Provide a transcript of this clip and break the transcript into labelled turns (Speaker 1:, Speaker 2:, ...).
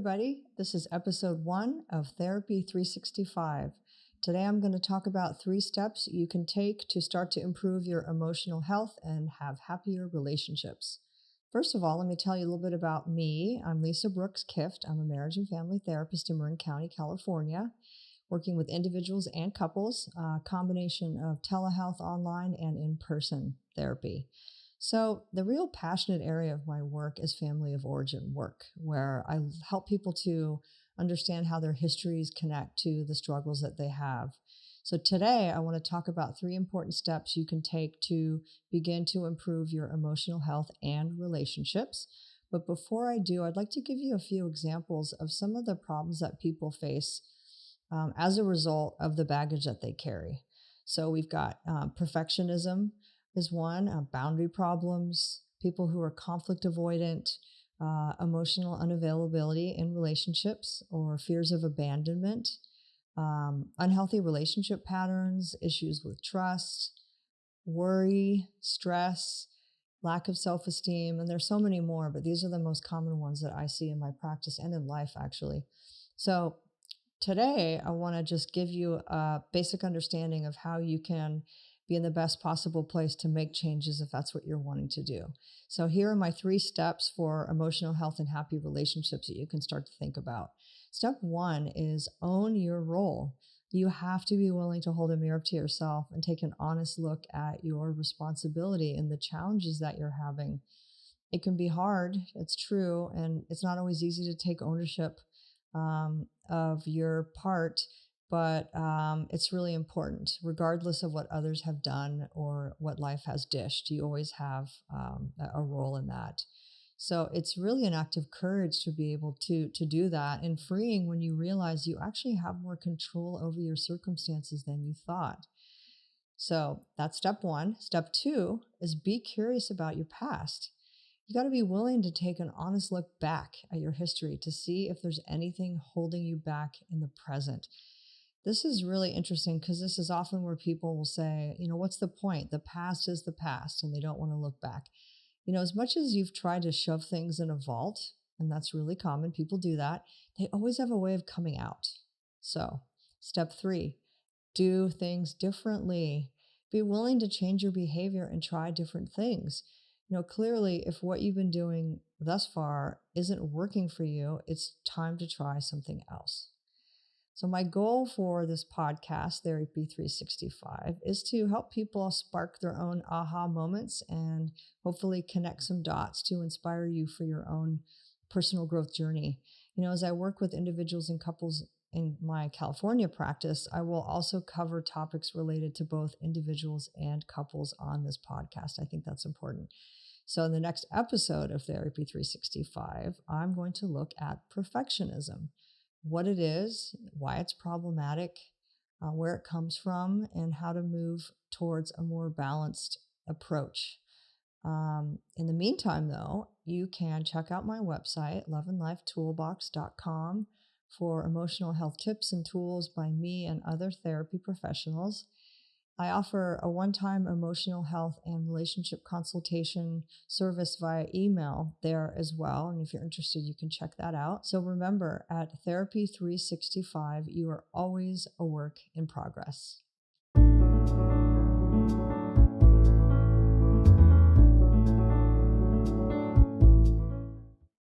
Speaker 1: everybody. This is episode 1 of Therapy 365. Today I'm going to talk about 3 steps you can take to start to improve your emotional health and have happier relationships. First of all, let me tell you a little bit about me. I'm Lisa Brooks Kift. I'm a marriage and family therapist in Marin County, California, working with individuals and couples, a combination of telehealth, online, and in-person therapy. So the real passionate area of my work is family of origin work, where I help people to understand how their histories connect to the struggles that they have. So today I want to talk about 3 important steps you can take to begin to improve your emotional health and relationships. But before I do, I'd like to give you a few examples of some of the problems that people face as a result of the baggage that they carry. So we've got perfectionism is one, boundary problems, people who are conflict avoidant, emotional unavailability in relationships or fears of abandonment, unhealthy relationship patterns, issues with trust, worry, stress, lack of self-esteem, and there's so many more, but these are the most common ones that I see in my practice and in life, actually. So today, I want to just give you a basic understanding of how you can be in the best possible place to make changes if that's what you're wanting to do. So here are my 3 steps for emotional health and happy relationships that you can start to think about. Step 1 is own your role. You have to be willing to hold a mirror up to yourself and take an honest look at your responsibility and the challenges that you're having. It can be hard, it's true, and it's not always easy to take ownership of your part, but it's really important. Regardless of what others have done or what life has dished, you always have a role in that. So it's really an act of courage to be able to do that, and freeing when you realize you actually have more control over your circumstances than you thought. So that's step 1. Step 2 is be curious about your past. You got to be willing to take an honest look back at your history to see if there's anything holding you back in the present. This is really interesting because this is often where people will say, what's the point? The past is the past, and they don't want to look back. As much as you've tried to shove things in a vault, and that's really common, people do that, they always have a way of coming out. So, step 3, do things differently. Be willing to change your behavior and try different things. Clearly, if what you've been doing thus far isn't working for you, it's time to try something else. So my goal for this podcast, Therapy 365, is to help people spark their own aha moments and hopefully connect some dots to inspire you for your own personal growth journey. As I work with individuals and couples in my California practice, I will also cover topics related to both individuals and couples on this podcast. I think that's important. So in the next episode of Therapy 365, I'm going to look at perfectionism, what it is, why it's problematic, where it comes from, and how to move towards a more balanced approach. In the meantime, though, you can check out my website, loveandlifetoolbox.com, for emotional health tips and tools by me and other therapy professionals. I offer a one-time emotional health and relationship consultation service via email there as well. And if you're interested, you can check that out. So remember, at Therapy 365, you are always a work in progress.